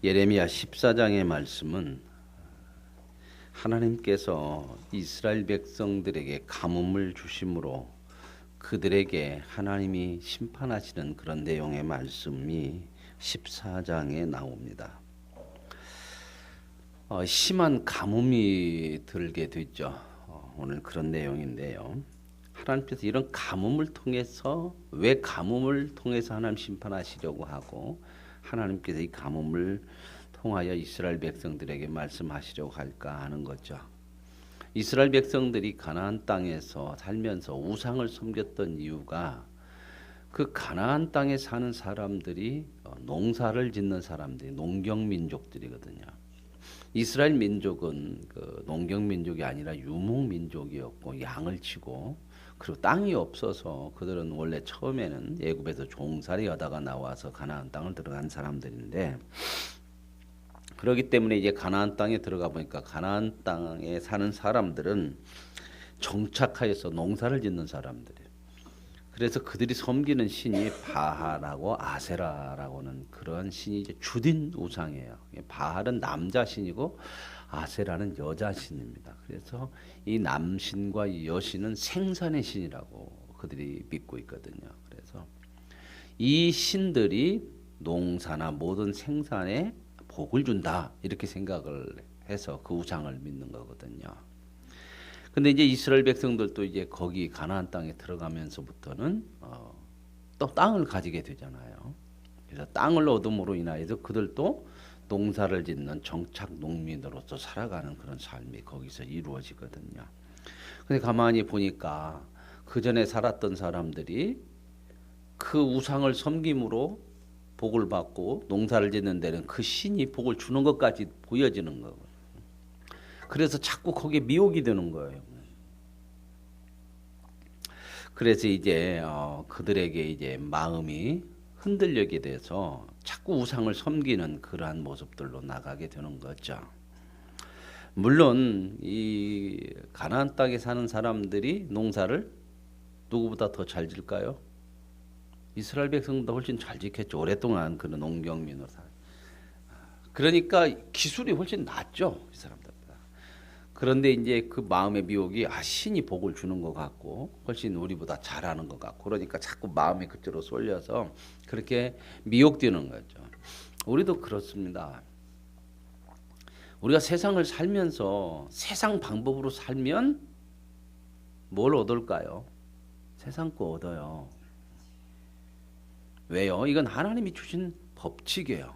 예레미야 14장의 말씀은 하나님께서 이스라엘 백성들에게 가뭄을 주심으로 그들에게 하나님이 심판하시는 그런 내용의 말씀이 14장에 나옵니다. 심한 가뭄이 들게 되죠. 오늘 그런 내용인데요. 하나님께서 이런 가뭄을 통해서 왜 가뭄을 통해서 하나님 심판하시려고 하고 하나님께서 이 가뭄을 통하여 이스라엘 백성들에게 말씀하시려고 할까 하는 거죠. 이스라엘 백성들이 가나안 땅에서 살면서 우상을 섬겼던 이유가 그 가나안 땅에 사는 사람들이 농사를 짓는 사람들이 농경 민족들이거든요. 이스라엘 민족은 그 농경 민족이 아니라 유목 민족이었고 양을 치고 그리고 땅이 없어서 그들은 원래 처음에는 애굽에서 종살이 하다가 나와서 가나안 땅을 들어간 사람들인데 그렇기 때문에 이제 가나안 땅에 들어가 보니까 가나안 땅에 사는 사람들은 정착하여서 농사를 짓는 사람들이에요. 그래서 그들이 섬기는 신이 바알하고 아세라라고는 그런 신이 이제 주된 우상이에요. 바알은 남자 신이고 아세라는 여자 신입니다. 그래서 이 남신과 이 여신은 생산의 신이라고 그들이 믿고 있거든요. 그래서 이 신들이 농사나 모든 생산에 복을 준다 이렇게 생각을 해서 그 우상을 믿는 거거든요. 근데 이제 이스라엘 백성들도 이제 거기 가나안 땅에 들어가면서부터는 또 땅을 가지게 되잖아요. 그래서 땅을 얻음으로 인하여서 그들도 농사를 짓는 정착 농민으로서 살아가는 그런 삶이 거기서 이루어지거든요. 근데 가만히 보니까 그 전에 살았던 사람들이 그 우상을 섬김으로 복을 받고 농사를 짓는 데는 그 신이 복을 주는 것까지 보여지는 거예요. 그래서 자꾸 거기에 미혹이 되는 거예요. 그래서 이제 그들에게 이제 마음이 흔들리게 돼서 자꾸 우상을 섬기는 그러한 모습들로 나가게 되는 거죠. 물론 이 가나안 땅에 사는 사람들이 농사를 누구보다 더 잘 질까요? 이스라엘 백성보다 훨씬 잘 지켰죠. 오랫동안 그런 농경민으로 살. 그러니까 기술이 훨씬 낫죠, 이 사람들보다. 그런데 이제 그 마음의 미혹이 신이 복을 주는 것 같고 훨씬 우리보다 잘하는 것 같고 그러니까 자꾸 마음이 그쪽으로 쏠려서 그렇게 미혹되는 거죠. 우리도 그렇습니다. 우리가 세상을 살면서 세상 방법으로 살면 뭘 얻을까요? 세상 거 얻어요. 왜요? 이건 하나님이 주신 법칙이에요.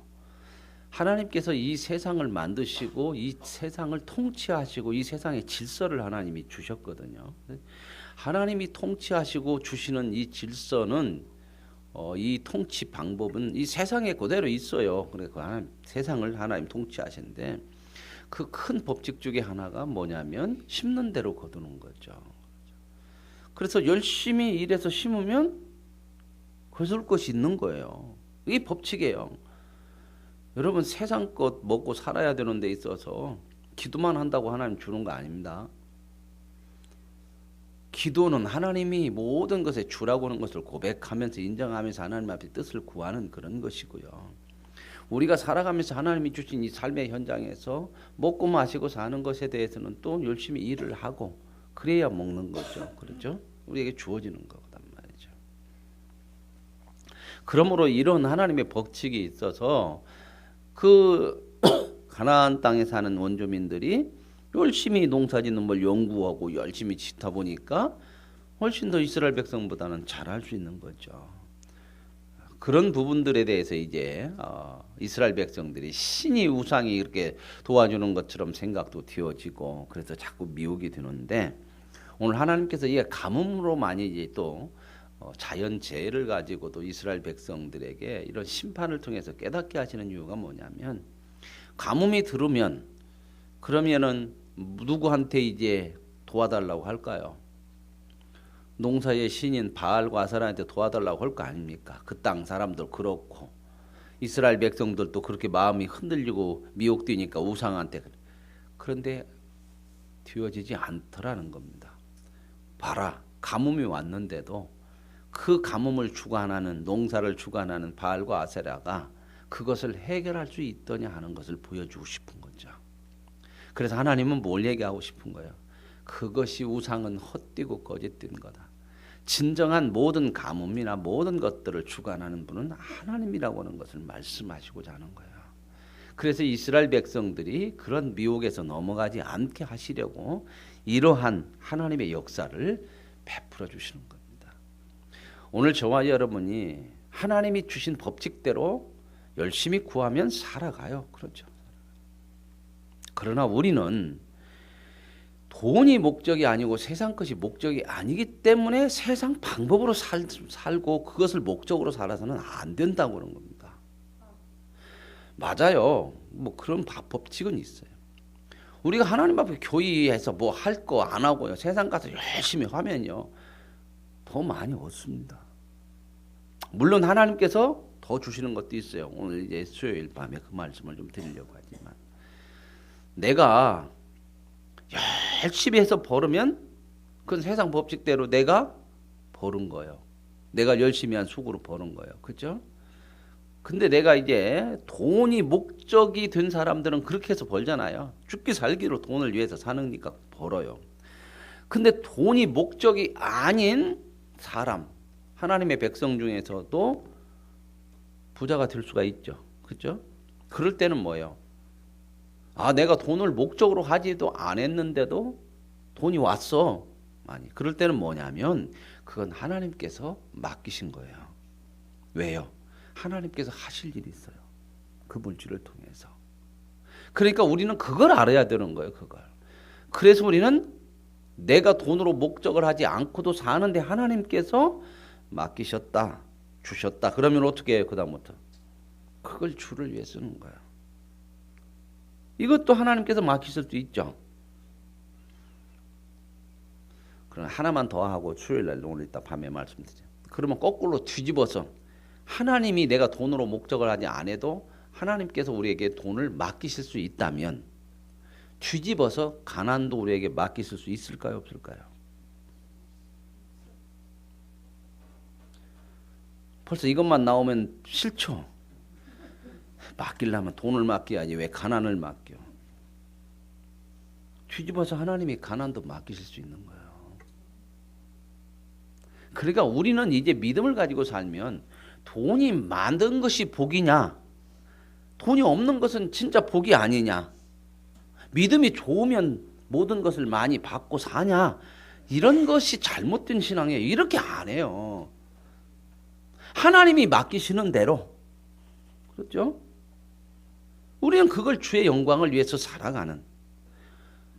하나님께서 이 세상을 만드시고 이 세상을 통치하시고 이 세상의 질서를 하나님이 주셨거든요. 하나님이 통치하시고 주시는 이 질서는 이 통치 방법은 이 세상에 그대로 있어요. 그러니까 세상을 하나님 통치하시는데 그 큰 법칙 중에 하나가 뭐냐면 심는 대로 거두는 거죠. 그래서 열심히 일해서 심으면 거둘 것이 있는 거예요. 이게 법칙이에요. 여러분 세상 것 먹고 살아야 되는 데 있어서 기도만 한다고 하나님 주는 거 아닙니다. 기도는 하나님이 모든 것에 주라고 하는 것을 고백하면서 인정하면서 하나님 앞에 뜻을 구하는 그런 것이고요. 우리가 살아가면서 하나님이 주신 이 삶의 현장에서 먹고 마시고 사는 것에 대해서는 또 열심히 일을 하고 그래야 먹는 거죠. 그렇죠? 우리에게 주어지는 거단 말이죠. 그러므로 이런 하나님의 법칙이 있어서 그 가나안 땅에 사는 원주민들이 열심히 농사짓는 걸 연구하고 열심히 짓다 보니까 훨씬 더 이스라엘 백성보다는 잘할 수 있는 거죠. 그런 부분들에 대해서 이제 이스라엘 백성들이 신이 우상이 이렇게 도와주는 것처럼 생각도 되어지고 그래서 자꾸 미혹이 되는데 오늘 하나님께서 이 가뭄으로 많이 이제 또 자연재해를 가지고도 이스라엘 백성들에게 이런 심판을 통해서 깨닫게 하시는 이유가 뭐냐면 가뭄이 들으면 그러면은 누구한테 이제 도와달라고 할까요? 농사의 신인 바알과 아세라한테 도와달라고 할 거 아닙니까? 그 땅 사람들 그렇고 이스라엘 백성들도 그렇게 마음이 흔들리고 미혹되니까 우상한테 그런데 되어지지 않더라는 겁니다. 봐라 가뭄이 왔는데도 그 가뭄을 주관하는 농사를 주관하는 바알과 아세라가 그것을 해결할 수 있더냐 하는 것을 보여주고 싶은 거죠. 그래서 하나님은 뭘 얘기하고 싶은 거예요? 그것이 우상은 헛되고 거짓된 거다. 진정한 모든 가뭄이나 모든 것들을 주관하는 분은 하나님이라고 하는 것을 말씀하시고자 하는 거예요. 그래서 이스라엘 백성들이 그런 미혹에서 넘어가지 않게 하시려고 이러한 하나님의 역사를 베풀어 주시는 겁니다. 오늘 저와 여러분이 하나님이 주신 법칙대로 열심히 구하면 살아가요. 그렇죠. 그러나 우리는 돈이 목적이 아니고 세상 것이 목적이 아니기 때문에 세상 방법으로 살고 그것을 목적으로 살아서는 안 된다고 그런 겁니다. 맞아요. 뭐 그런 법칙은 있어요. 우리가 하나님 앞에 교의해서 뭐 할 거 안 하고요. 세상 가서 열심히 하면요. 더 많이 얻습니다. 물론 하나님께서 더 주시는 것도 있어요. 오늘 이제 수요일 밤에 그 말씀을 좀 드리려고 하지만 내가 열심히 해서 벌으면 그건 세상 법칙대로 내가 벌은 거예요. 내가 열심히 한 수고로 버는 거예요. 그렇죠? 근데 내가 이제 돈이 목적이 된 사람들은 그렇게 해서 벌잖아요. 죽기 살기로 돈을 위해서 사느니까 벌어요. 근데 돈이 목적이 아닌 사람, 하나님의 백성 중에서도 부자가 될 수가 있죠. 그렇죠? 그럴 때는 뭐예요? 아, 내가 돈을 목적으로 하지도 않았는데도 돈이 왔어. 많이. 그럴 때는 뭐냐면 그건 하나님께서 맡기신 거예요. 왜요? 하나님께서 하실 일이 있어요. 그 물질을 통해서. 그러니까 우리는 그걸 알아야 되는 거예요. 그걸. 그래서 우리는 내가 돈으로 목적을 하지 않고도 사는데 하나님께서 맡기셨다. 주셨다. 그러면 어떻게 해요? 그다음부터. 그걸 주를 위해 쓰는 거예요. 이것도 하나님께서 맡기실 수 있죠. 그럼 하나만 더 하고 수요일날 오늘 이따 밤에 말씀드려요. 그러면 거꾸로 뒤집어서 하나님이 내가 돈으로 목적을 하지 않아도 하나님께서 우리에게 돈을 맡기실 수 있다면 뒤집어서 가난도 우리에게 맡기실 수 있을까요? 없을까요? 벌써 이것만 나오면 싫죠. 맡기려면 돈을 맡겨야지 왜 가난을 맡겨. 뒤집어서 하나님이 가난도 맡기실 수 있는 거예요. 그러니까 우리는 이제 믿음을 가지고 살면 돈이 많은 것이 복이냐, 돈이 없는 것은 진짜 복이 아니냐, 믿음이 좋으면 모든 것을 많이 받고 사냐, 이런 것이 잘못된 신앙이에요. 이렇게 안 해요. 하나님이 맡기시는 대로. 그렇죠? 우리는 그걸 주의 영광을 위해서 살아가는,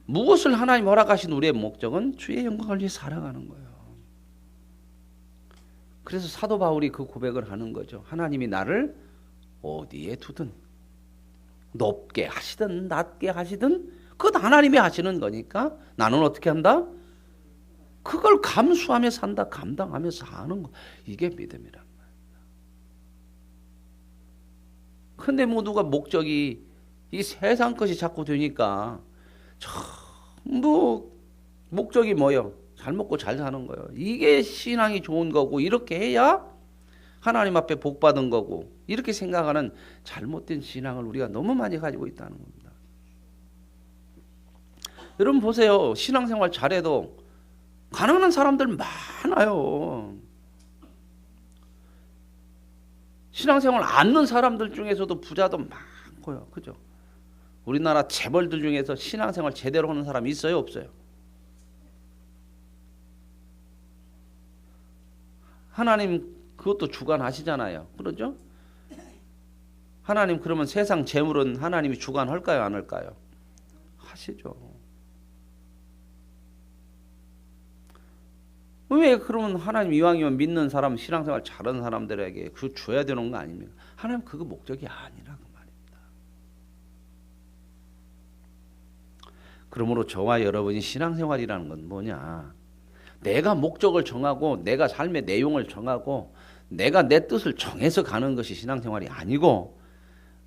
무엇을 하나님 허락하신 우리의 목적은 주의 영광을 위해 살아가는 거예요. 그래서 사도 바울이 그 고백을 하는 거죠. 하나님이 나를 어디에 두든 높게 하시든 낮게 하시든 그건 하나님이 하시는 거니까 나는 어떻게 한다? 그걸 감수하며 산다. 감당하며 사는 거. 이게 믿음이란 말이야. 근데 모두가 목적이 이 세상 것이 자꾸 되니까 전부 목적이 뭐예요? 잘 먹고 잘 사는 거예요. 이게 신앙이 좋은 거고 이렇게 해야 하나님 앞에 복 받은 거고 이렇게 생각하는 잘못된 신앙을 우리가 너무 많이 가지고 있다는 겁니다. 여러분 보세요. 신앙생활 잘해도 가난한 사람들 많아요. 신앙생활 안 하는 사람들 중에서도 부자도 많고요. 그죠? 우리나라 재벌들 중에서 신앙생활 제대로 하는 사람이 있어요? 없어요? 하나님 그것도 주관하시잖아요. 그러죠? 하나님 그러면 세상 재물은 하나님이 주관할까요? 안 할까요? 하시죠. 왜 그러면 하나님 이왕이면 믿는 사람, 신앙생활 잘하는 사람들에게 그 줘야 되는 거 아닙니까? 하나님 그거 목적이 아니라 그 말입니다. 그러므로 저와 여러분이 신앙생활이라는 건 뭐냐? 내가 목적을 정하고 내가 삶의 내용을 정하고 내가 내 뜻을 정해서 가는 것이 신앙생활이 아니고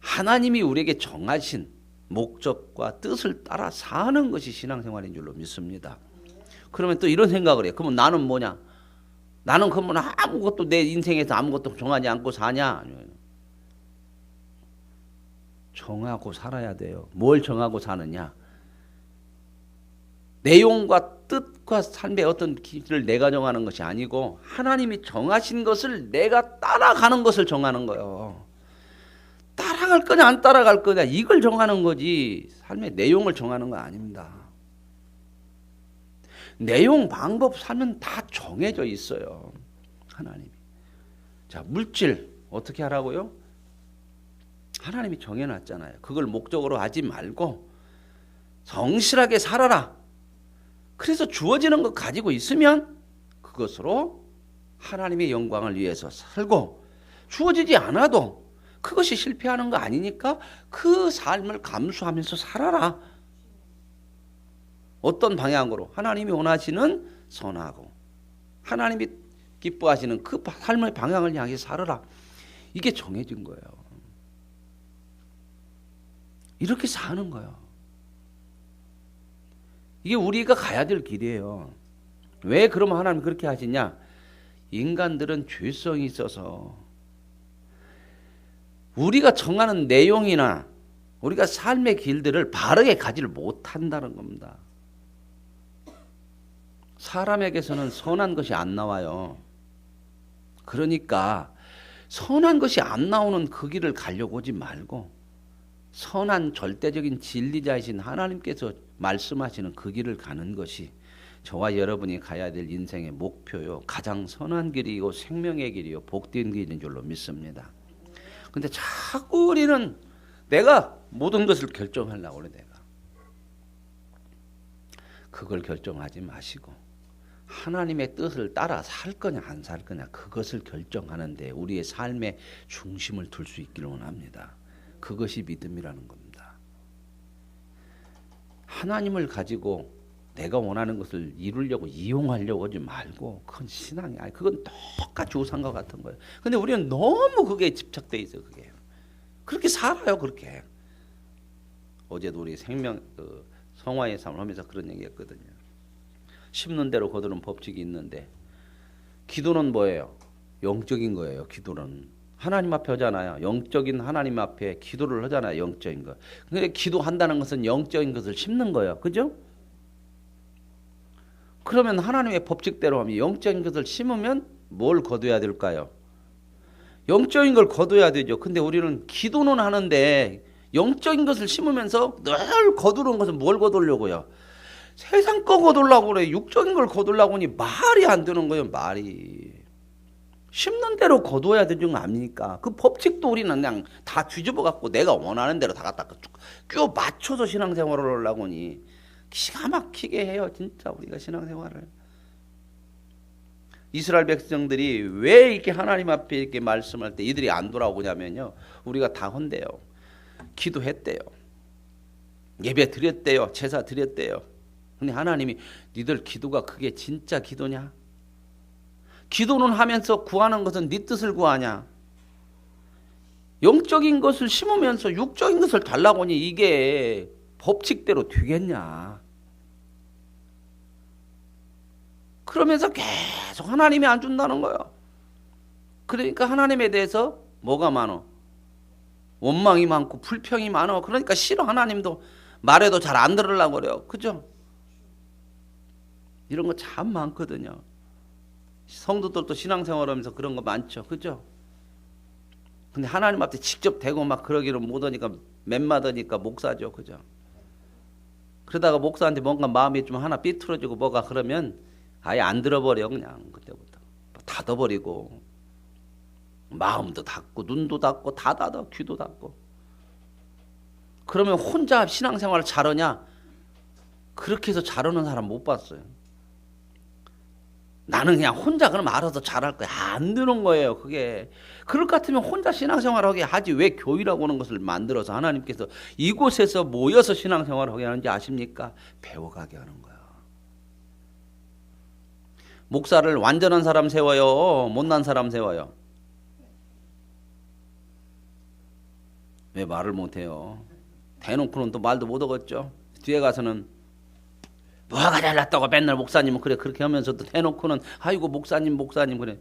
하나님이 우리에게 정하신 목적과 뜻을 따라 사는 것이 신앙생활인 줄로 믿습니다. 그러면 또 이런 생각을 해요. 그러면 나는 뭐냐? 나는 그러면 아무것도 내 인생에서 아무것도 정하지 않고 사냐? 정하고 살아야 돼요. 뭘 정하고 사느냐? 내용과 뜻과 삶의 어떤 길을 내가 정하는 것이 아니고 하나님이 정하신 것을 내가 따라가는 것을 정하는 거예요. 따라갈 거냐 안 따라갈 거냐 이걸 정하는 거지 삶의 내용을 정하는 거 아닙니다. 내용, 방법, 삶은 다 정해져 있어요. 하나님이. 자, 물질 어떻게 하라고요? 하나님이 정해놨잖아요. 그걸 목적으로 하지 말고 성실하게 살아라. 그래서 주어지는 것 가지고 있으면 그것으로 하나님의 영광을 위해서 살고 주어지지 않아도 그것이 실패하는 거 아니니까 그 삶을 감수하면서 살아라. 어떤 방향으로? 하나님이 원하시는 선하고 하나님이 기뻐하시는 그 삶의 방향을 향해 살아라. 이게 정해진 거예요. 이렇게 사는 거예요. 이게 우리가 가야 될 길이에요. 왜 그러면 하나님 그렇게 하시냐? 인간들은 죄성이 있어서 우리가 정하는 내용이나 우리가 삶의 길들을 바르게 가지를 못한다는 겁니다. 사람에게서는 선한 것이 안 나와요. 그러니까 선한 것이 안 나오는 그 길을 가려고 하지 말고 선한 절대적인 진리자이신 하나님께서 말씀하시는 그 길을 가는 것이 저와 여러분이 가야 될 인생의 목표요. 가장 선한 길이고 생명의 길이요. 복된 길인 줄로 믿습니다. 근데 자꾸 우리는 내가 모든 것을 결정하려고 그래. 내가 그걸 결정하지 마시고 하나님의 뜻을 따라 살 거냐 안 살 거냐 그것을 결정하는데 우리의 삶의 중심을 둘 수 있기를 원합니다. 그것이 믿음이라는 겁니다. 하나님을 가지고 내가 원하는 것을 이루려고 이용하려고 하지 말고 그건 신앙이 아니 그건 똑같이 우상과 같은 거예요. 근데 우리는 너무 그게 집착돼 있어요. 그게 그렇게 살아요. 그렇게 어제도 우리 생명 성화의 삶을 하면서 그런 얘기했거든요. 심는 대로 거두는 법칙이 있는데 기도는 뭐예요? 영적인 거예요. 기도는 하나님 앞에 하잖아요. 영적인 하나님 앞에 기도를 하잖아요. 영적인 거. 근데 기도한다는 것은 영적인 것을 심는 거예요. 그죠? 그러면 하나님의 법칙대로 하면 영적인 것을 심으면 뭘 거둬야 될까요? 영적인 걸 거둬야 되죠. 근데 우리는 기도는 하는데 영적인 것을 심으면서 늘 거두는 것은 뭘 거두려고요? 세상 거 거두려고 그래. 육적인 걸 거두려고 하니 말이 안 되는 거예요. 말이. 심는 대로 거둬야 되는 거 아닙니까? 그 법칙도 우리는 그냥 다 뒤집어 갖고 내가 원하는 대로 다 갖다 끼워 맞춰서 신앙생활을 하려고 하니 기가 막히게 해요. 진짜 우리가 신앙생활을. 이스라엘 백성들이 왜 이렇게 하나님 앞에 이렇게 말씀할 때 이들이 안 돌아오냐면요. 우리가 다 헌대요. 기도했대요. 예배 드렸대요. 제사 드렸대요. 근데 하나님이 니들 기도가 그게 진짜 기도냐? 기도는 하면서 구하는 것은 네 뜻을 구하냐? 영적인 것을 심으면서 육적인 것을 달라고 하니 이게 법칙대로 되겠냐? 그러면서 계속 하나님이 안 준다는 거예요. 그러니까 하나님에 대해서 뭐가 많어? 원망이 많고 불평이 많어. 그러니까 싫어. 하나님도 말해도 잘 안 들으려고 그래요. 그죠? 이런 거 참 많거든요. 성도들도 신앙생활하면서 그런 거 많죠. 그죠? 근데 하나님 앞에 직접 대고 막 그러기를 못하니까 맴맞으니까 목사죠. 그죠? 그러다가 목사한테 뭔가 마음이 좀 하나 삐뚤어지고 뭐가 그러면 아예 안 들어버려. 그냥 그때부터 닫아버리고 마음도 닫고 눈도 닫고 다 닫아. 귀도 닫고. 그러면 혼자 신앙생활을 잘하냐? 그렇게 해서 잘하는 사람 못 봤어요. 나는 그냥 혼자 그럼 알아서 잘할 거야. 안 되는 거예요. 그게. 그럴 것 같으면 혼자 신앙생활하게 하지 왜 교회라고 하는 것을 만들어서 하나님께서 이곳에서 모여서 신앙생활하게 하는지 아십니까? 배워가게 하는 거야. 목사를 완전한 사람 세워요? 못난 사람 세워요? 왜 말을 못해요? 대놓고는 또 말도 못 하겠죠. 뒤에 가서는 뭐가 잘났다고 맨날 목사님은 그래 그렇게 하면서도 대놓고는 아이고 목사님 그래.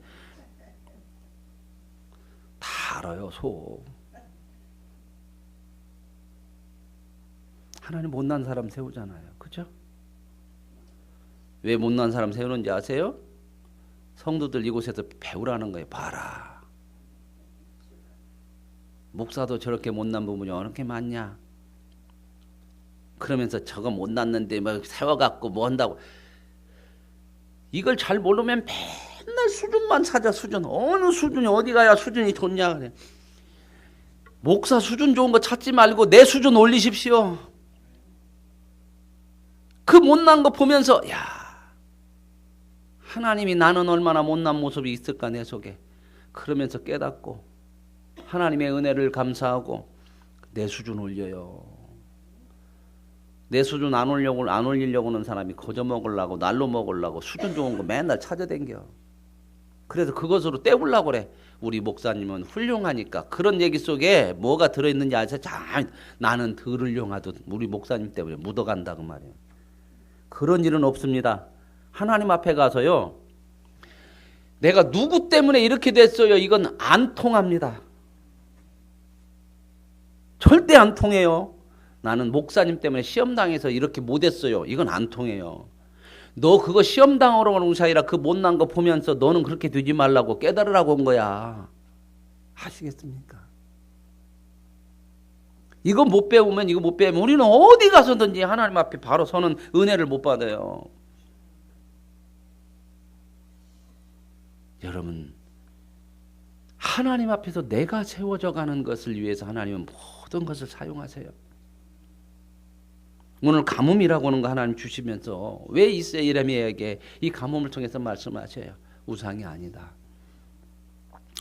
다 알아요. 속. 하나님 못난 사람 세우잖아요. 그죠? 왜 못난 사람 세우는지 아세요? 성도들 이곳에서 배우라는 거예요. 봐라. 목사도 저렇게 못난 부분이 어떻게 많냐. 그러면서 저거 못났는데 막 세워갖고 뭐 한다고. 이걸 잘 모르면 맨날 수준만 찾아. 수준. 어느 수준이 어디 가야 수준이 좋냐 그래. 목사 수준 좋은 거 찾지 말고 내 수준 올리십시오. 그 못난 거 보면서 야, 하나님이 나는 얼마나 못난 모습이 있을까 내 속에. 그러면서 깨닫고 하나님의 은혜를 감사하고 내 수준 올려요. 내 수준 안 올리려고 하는 사람이 거저 먹으려고 날로 먹으려고 수준 좋은 거 맨날 찾아댕겨. 그래서 그것으로 때우려고 그래. 우리 목사님은 훌륭하니까. 그런 얘기 속에 뭐가 들어있는지 아세요? 나는 덜 훌륭하듯 우리 목사님 때문에 묻어간다 그 말이에요. 그런 일은 없습니다. 하나님 앞에 가서요. 내가 누구 때문에 이렇게 됐어요. 이건 안 통합니다. 절대 안 통해요. 나는 목사님 때문에 시험당해서 이렇게 못했어요. 이건 안 통해요. 너 그거 시험당하러 오는 것이 아니라 그 못난 거 보면서 너는 그렇게 되지 말라고 깨달으라고 온 거야. 아시겠습니까? 이거 못 배우면 우리는 어디 가서든지 하나님 앞에 바로 서는 은혜를 못 받아요. 여러분, 하나님 앞에서 내가 세워져 가는 것을 위해서 하나님은 모든 것을 사용하세요. 오늘 가뭄이라고 하는 거 하나님 주시면서 왜 이세 예레미야에게 이 가뭄을 통해서 말씀하셔요? 우상이 아니다.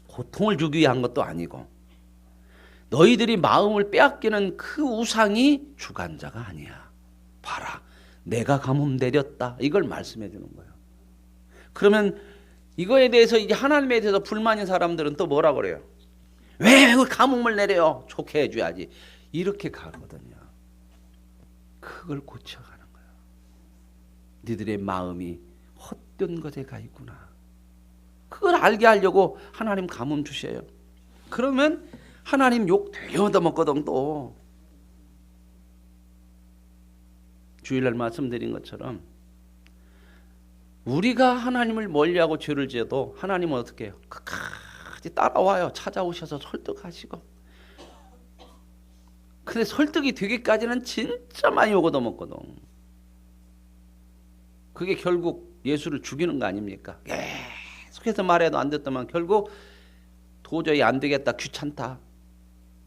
고통을 주기 위한 것도 아니고 너희들이 마음을 빼앗기는 그 우상이 주관자가 아니야. 봐라. 내가 가뭄 내렸다. 이걸 말씀해 주는 거예요. 그러면 이거에 대해서 이제 하나님에 대해서 불만인 사람들은 또 뭐라 그래요? 왜 가뭄을 내려요? 좋게 해줘야지. 이렇게 가거든요. 그걸 고쳐가는 거예요. 너희들의 마음이 헛된 것에 가 있구나. 그걸 알게 하려고 하나님 가뭄 주셔요. 그러면 하나님 욕 되게 얻어먹거든. 또 주일날 말씀드린 것처럼 우리가 하나님을 멀리하고 죄를 지어도 하나님은 어떻게 해요? 끝까지 따라와요. 찾아오셔서 설득하시고. 근데 설득이 되기까지는 진짜 많이 욕 얻어먹거든. 그게 결국 예수를 죽이는 거 아닙니까? 계속해서 말해도 안 됐더만 결국 도저히 안 되겠다. 귀찮다.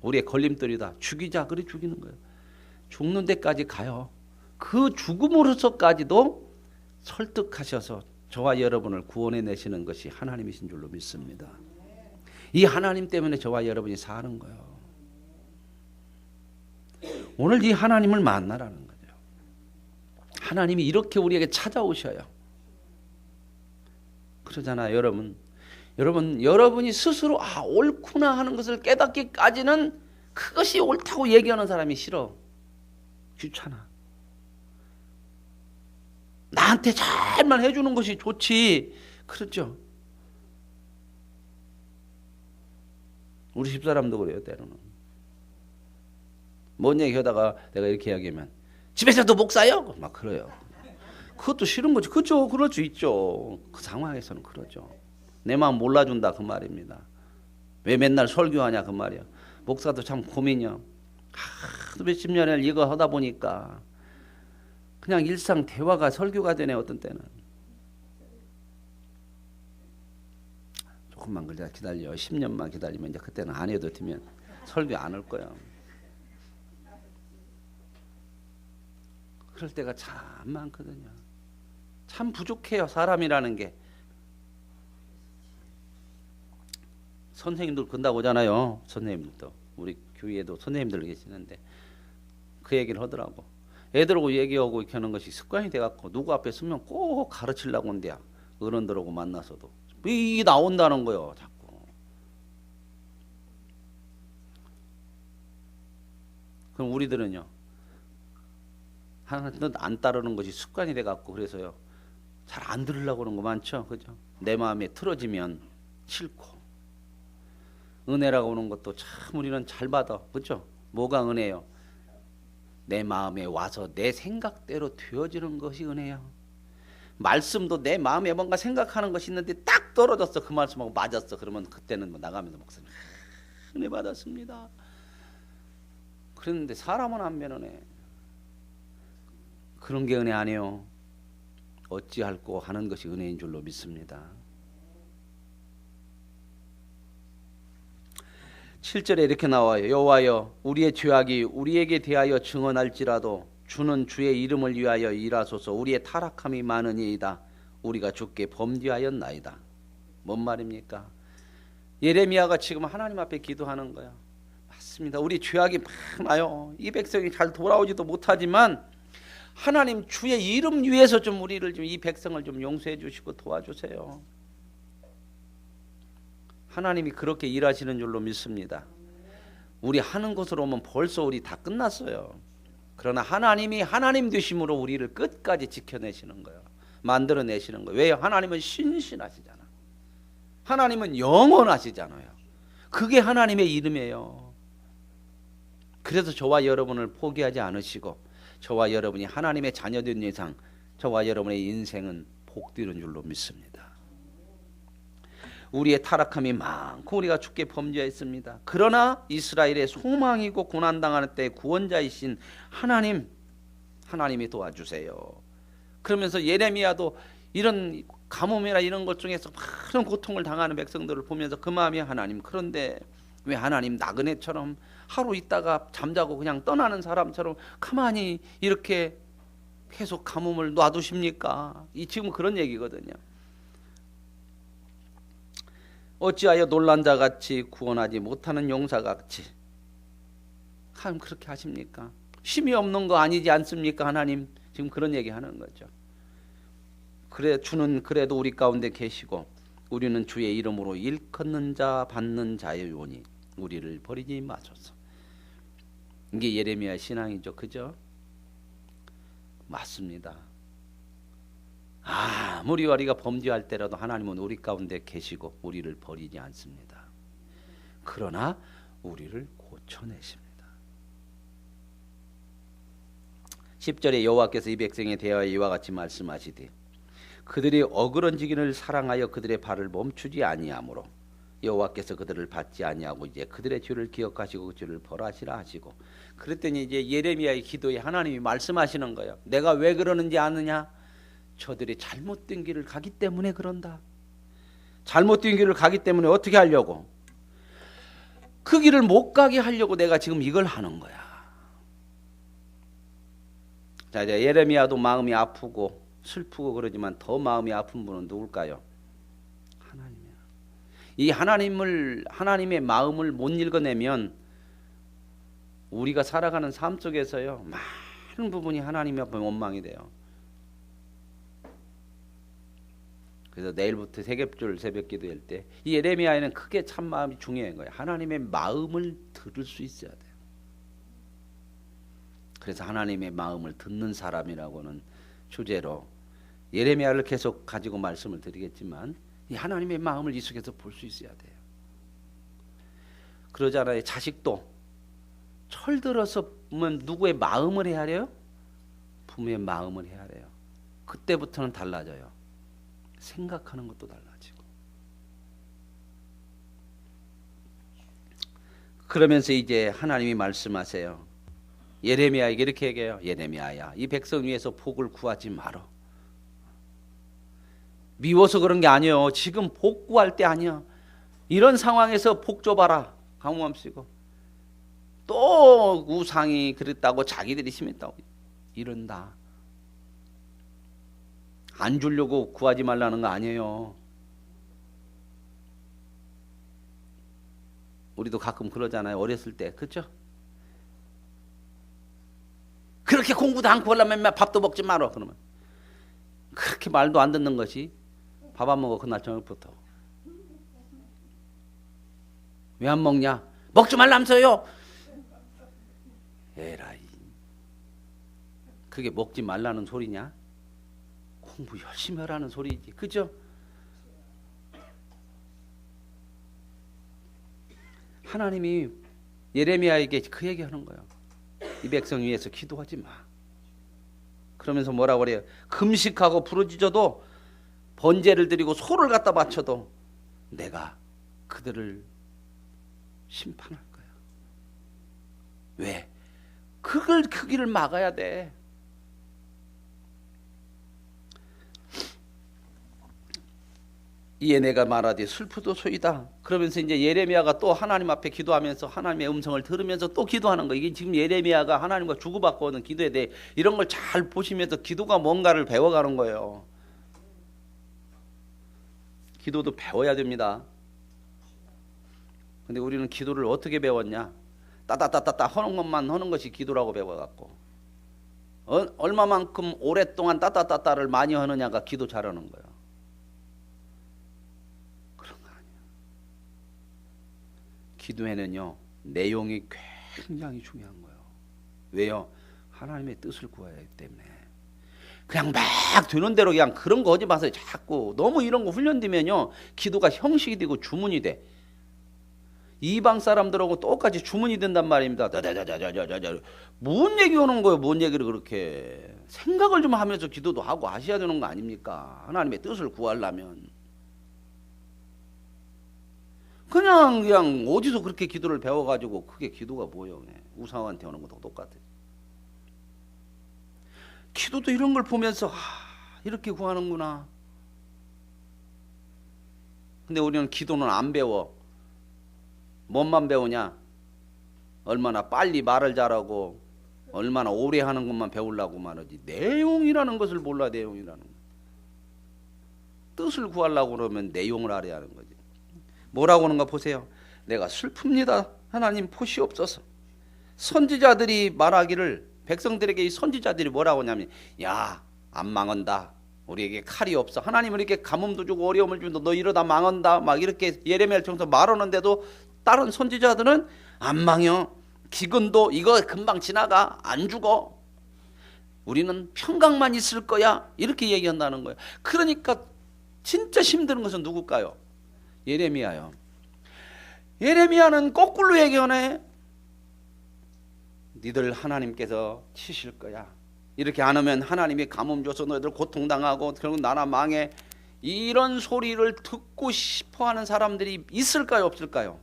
우리의 걸림돌이다. 죽이자. 그래 죽이는 거예요. 죽는 데까지 가요. 그 죽음으로서까지도 설득하셔서 저와 여러분을 구원해 내시는 것이 하나님이신 줄로 믿습니다. 이 하나님 때문에 저와 여러분이 사는 거예요. 오늘 이 하나님을 만나라는 거죠. 하나님이 이렇게 우리에게 찾아오셔요. 그러잖아요, 여러분. 여러분이 스스로 옳구나 하는 것을 깨닫기까지는 그것이 옳다고 얘기하는 사람이 싫어. 귀찮아. 나한테 잘만 해주는 것이 좋지. 그렇죠? 우리 집사람도 그래요, 때로는. 뭔 얘기하다가 내가 이렇게 이야기하면 집에서도 목사요? 막 그래요. 그것도 싫은 거지. 그죠? 그럴 수 있죠. 그 상황에서는 그러죠. 내 마음 몰라준다 그 말입니다. 왜 맨날 설교하냐 그 말이야. 목사도 참 고민이야. 하도 몇십 년을 이거 하다 보니까 그냥 일상 대화가 설교가 되네. 어떤 때는. 조금만 기다려. 10년만 기다리면 이제 그때는 안 해도 되면 설교 안 할 거야. 그럴 때가 참 많거든요. 참 부족해요. 사람이라는 게. 선생님들 근다고 오잖아요. 선생님들도. 우리 교회에도 선생님들 계시는데 그 얘기를 하더라고. 애들하고 얘기하고 이렇게 하는 것이 습관이 돼갖고 누구 앞에 서면 꼭 가르치려고 한대요. 어른들하고 만나서도. 이게 나온다는 거예요. 자꾸. 그럼 우리들은요. 하나님 안 따르는 것이 습관이 돼갖고 그래서요. 잘 안 들으려고 그러는 거 많죠. 그죠? 내 마음에 틀어지면 싫고. 은혜라고 하는 것도 참 우리는 잘 받아. 그죠? 뭐가 은혜요? 내 마음에 와서 내 생각대로 되어지는 것이 은혜야. 말씀도 내 마음에 뭔가 생각하는 것이 있는데 딱 떨어졌어. 그 말씀하고 맞았어. 그러면 그때는 뭐 나가면서 목사님 은혜 받았습니다. 그랬는데 사람은 안 변하네. 그런 게 은혜 아니에요. 어찌할꼬 하는 것이 은혜인 줄로 믿습니다. 7절에 이렇게 나와요. 여호와여 우리의 죄악이 우리에게 대하여 증언할지라도 주는 주의 이름을 위하여 일하소서. 우리의 타락함이 많으니이다. 우리가 주께 범죄하였나이다. 뭔 말입니까? 예레미야가 지금 하나님 앞에 기도하는 거야. 맞습니다. 우리 죄악이 많아요. 이 백성이 잘 돌아오지도 못하지만 하나님 주의 이름 위해서 좀 우리를 좀 이 백성을 좀 용서해 주시고 도와주세요. 하나님이 그렇게 일하시는 줄로 믿습니다. 우리 하는 곳으로 오면 벌써 우리 다 끝났어요. 그러나 하나님이 하나님 되심으로 우리를 끝까지 지켜내시는 거예요. 만들어내시는 거예요. 왜요? 하나님은 신실하시잖아. 하나님은 영원하시잖아요. 그게 하나님의 이름이에요. 그래서 저와 여러분을 포기하지 않으시고 저와 여러분이 하나님의 자녀된 이상 저와 여러분의 인생은 복되는 줄로 믿습니다. 우리의 타락함이 많고 우리가 주께 범죄했습니다. 그러나 이스라엘의 소망이고 고난당하는 때 구원자이신 하나님이 도와주세요. 그러면서 예레미야도 이런 가뭄이나 이런 것 중에서 많은 고통을 당하는 백성들을 보면서 그 마음이 하나님, 그런데 왜 하나님 나그네처럼 하루 있다가 잠자고 그냥 떠나는 사람처럼 가만히 이렇게 계속 가뭄을 놔두십니까? 지금 그런 얘기거든요. 어찌하여 놀란 자같이 구원하지 못하는 용사같이 하나님 그렇게 하십니까? 힘이 없는 거 아니지 않습니까? 하나님 지금 그런 얘기하는 거죠. 그래 주는 그래도 우리 가운데 계시고 우리는 주의 이름으로 일컫는 자 받는 자유오니 우리를 버리지 마소서. 이게 예레미야 신앙이죠. 그죠? 맞습니다. 아무리 우리가 범죄할 때라도 하나님은 우리 가운데 계시고 우리를 버리지 않습니다. 그러나 우리를 고쳐내십니다. 10절에 여호와께서 이 백성에 대하여 이와 같이 말씀하시되 그들이 어그러지기를 사랑하여 그들의 발을 멈추지 아니하므로 여호와께서 그들을 받지 아니하고 이제 그들의 죄를 기억하시고 그 죄를 벌하시라 하시고, 그랬더니 이제 예레미야의 기도에 하나님이 말씀하시는 거예요. 내가 왜 그러는지 아느냐? 저들이 잘못된 길을 가기 때문에 그런다. 잘못된 길을 가기 때문에 어떻게 하려고? 그 길을 못 가게 하려고 내가 지금 이걸 하는 거야. 자, 이제 예레미야도 마음이 아프고 슬프고 그러지만 더 마음이 아픈 분은 누굴까요? 하나님이야. 이 하나님의 마음을 못 읽어내면 우리가 살아가는 삶 속에서요 많은 부분이 하나님 앞에 원망이 돼요. 그래서 내일부터 세겹줄 새벽 기도할 때 이 예레미야에는 크게 참 마음이 중요한 거예요. 하나님의 마음을 들을 수 있어야 돼요. 그래서 하나님의 마음을 듣는 사람이라고는 주제로 예레미야를 계속 가지고 말씀을 드리겠지만 이 하나님의 마음을 이 속에서 볼 수 있어야 돼요. 그러잖아요. 자식도 철들어서 보면 누구의 마음을 해야 해요? 부모의 마음을 해야 해요. 그때부터는 달라져요. 생각하는 것도 달라지고. 그러면서 이제 하나님이 말씀하세요. 예레미야에게 이렇게 얘기해요. 예레미야야, 이 백성 위해서 복을 구하지 마라. 미워서 그런 게 아니에요. 지금 복 구할 때 아니야. 이런 상황에서 복 줘봐라. 강호함 쓰고 또 우상이 그랬다고 자기들이 심했다고 이런다. 안 주려고 구하지 말라는 거 아니에요. 우리도 가끔 그러잖아요. 어렸을 때. 그렇죠? 그렇게 공부도 않고 하려면 밥도 먹지 마라. 그러면 그렇게 말도 안 듣는 것이 밥 안 먹어 그날 저녁부터. 왜 안 먹냐? 먹지 말라면서요. 에라이. 그게 먹지 말라는 소리냐? 공부 열심히 하라는 소리지. 그죠? 하나님이 예레미야에게 그 얘기하는 거예요. 이 백성 위해서 기도하지 마. 그러면서 뭐라고 그래요? 금식하고 부르짖어도 번제를 드리고 소를 갖다 바쳐도 내가 그들을 심판할 거야. 왜? 그 길을 막아야 돼. 이에 내가 말하되 슬프도소이다. 그러면서 이제 예레미야가 또 하나님 앞에 기도하면서 하나님의 음성을 들으면서 또 기도하는 거. 이게 지금 예레미야가 하나님과 주고받고 오는 기도에 대해 이런 걸 잘 보시면서 기도가 뭔가를 배워가는 거예요. 기도도 배워야 됩니다. 근데 우리는 기도를 어떻게 배웠냐? 따따따따따 하는 것만 하는 것이 기도라고 배워갖고 얼마만큼 오랫동안 따따따따를 많이 하느냐가 기도 잘하는 거예요. 그런 거 아니에요. 기도에는요 내용이 굉장히 중요한 거예요. 왜요? 하나님의 뜻을 구해야 하기 때문에. 그냥 막 되는 대로 그냥 그런 거 하지 마세요. 자꾸 너무 이런 거 훈련되면요 기도가 형식이 되고 주문이 돼. 이방 사람들하고 똑같이 주문이 된단 말입니다. 뭔 얘기 하는 거예요? 뭔 얘기를 그렇게 생각을 좀 하면서 기도도 하고 하셔야 되는 거 아닙니까? 하나님의 뜻을 구하려면 그냥 어디서 그렇게 기도를 배워가지고 그게 기도가 뭐예요? 우상한테 하는 것도 똑같아요. 기도도 이런 걸 보면서 이렇게 구하는구나. 근데 우리는 기도는 안 배워. 뭔만 배우냐? 얼마나 빨리 말을 잘하고 얼마나 오래 하는 것만 배우려고만 하지. 내용이라는 것을 몰라. 내용이라는 것. 뜻을 구하려고 그러면 내용을 알아야 하는 거지. 뭐라고 하는가 보세요. 내가 슬픕니다. 하나님 보시옵소서. 선지자들이 말하기를 백성들에게 이 선지자들이 뭐라고 하냐면 야, 안 망한다. 우리에게 칼이 없어. 하나님은 이렇게 가뭄도 주고 어려움을 주는데 너 이러다 망한다. 막 이렇게 예레미야를 통해서 말하는데도 다른 선지자들은 안 망혀. 기근도 이거 금방 지나가. 안 죽어. 우리는 평강만 있을 거야. 이렇게 얘기한다는 거예요. 그러니까 진짜 힘든 것은 누굴까요? 예레미야요. 예레미야는 거꾸로 얘기하네. 니들 하나님께서 치실 거야. 이렇게 안 하면 하나님이 가뭄 줘서 너희들 고통당하고 결국 나라 망해. 이런 소리를 듣고 싶어하는 사람들이 있을까요? 없을까요?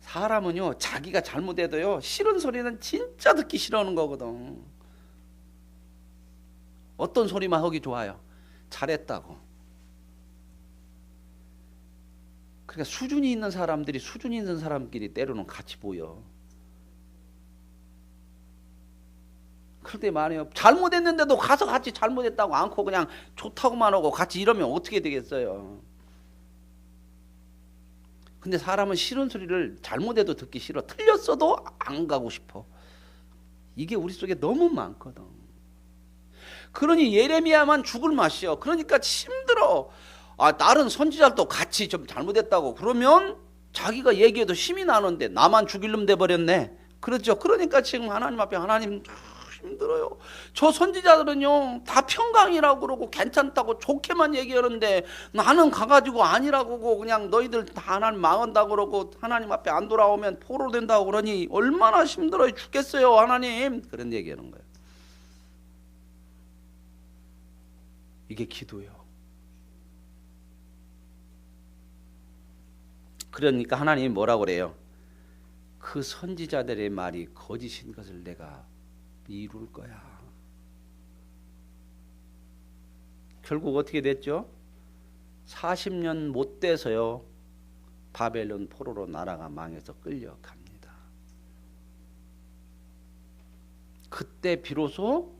사람은요 자기가 잘못해도요 싫은 소리는 진짜 듣기 싫어하는 거거든. 어떤 소리만 하기 좋아요? 잘했다고. 그러니까 수준이 있는 사람들이 수준이 있는 사람끼리 때로는 같이 보여. 그런데 말이에요. 잘못했는데도 가서 같이 잘못했다고 않고 그냥 좋다고만 하고 같이 이러면 어떻게 되겠어요? 근데 사람은 싫은 소리를 잘못해도 듣기 싫어. 틀렸어도 안 가고 싶어. 이게 우리 속에 너무 많거든. 그러니 예레미야만 죽을 맛이요. 그러니까 힘들어. 다른 선지자들도 같이 좀 잘못했다고 그러면 자기가 얘기해도 힘이 나는데 나만 죽일 놈 돼버렸네. 그렇죠. 그러니까 지금 하나님 앞에 하나님 힘들어요. 저 선지자들은요 다 평강이라고 그러고 괜찮다고 좋게만 얘기하는데 나는 가가지고 아니라고 하고 그냥 너희들 다 하나님 망한다고 그러고 하나님 앞에 안 돌아오면 포로된다고 그러니 얼마나 힘들어요. 죽겠어요 하나님. 그런 얘기하는 거예요. 이게 기도예요. 그러니까 하나님이 뭐라고 그래요? 그 선지자들의 말이 거짓인 것을 내가 이룰 거야. 결국 어떻게 됐죠? 40년 못 돼서요 바벨론 포로로 나라가 망해서 끌려갑니다. 그때 비로소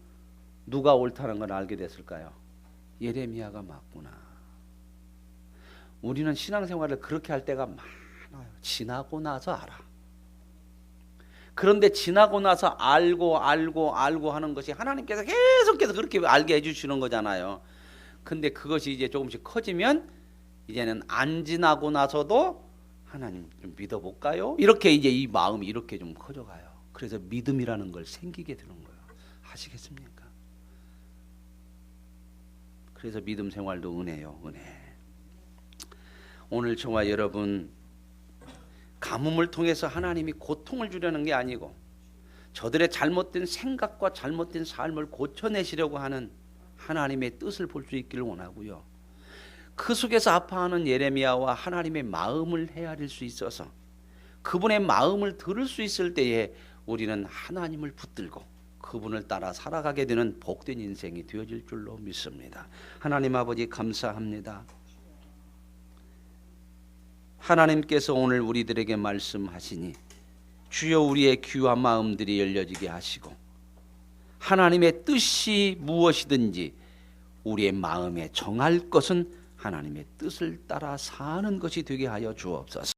누가 옳다는 걸 알게 됐을까요? 예레미야가 맞구나. 우리는 신앙생활을 그렇게 할 때가 많아요. 지나고 나서 알아. 그런데 지나고 나서 알고 하는 것이 하나님께서 계속해서 그렇게 알게 해주시는 거잖아요. 근데 그것이 이제 조금씩 커지면 이제는 안 지나고 나서도 하나님 좀 믿어볼까요? 이렇게 이제 이 마음이 이렇게 좀 커져가요. 그래서 믿음이라는 걸 생기게 되는 거예요. 아시겠습니까? 그래서 믿음 생활도 은혜요, 은혜. 오늘 저와 여러분 가뭄을 통해서 하나님이 고통을 주려는 게 아니고 저들의 잘못된 생각과 잘못된 삶을 고쳐내시려고 하는 하나님의 뜻을 볼 수 있기를 원하고요. 그 속에서 아파하는 예레미야와 하나님의 마음을 헤아릴 수 있어서 그분의 마음을 들을 수 있을 때에 우리는 하나님을 붙들고 그분을 따라 살아가게 되는 복된 인생이 되어질 줄로 믿습니다. 하나님 아버지 감사합니다. 하나님께서 오늘 우리들에게 말씀하시니 주여 우리의 귀와 마음들이 열려지게 하시고 하나님의 뜻이 무엇이든지 우리의 마음에 정할 것은 하나님의 뜻을 따라 사는 것이 되게 하여 주옵소서.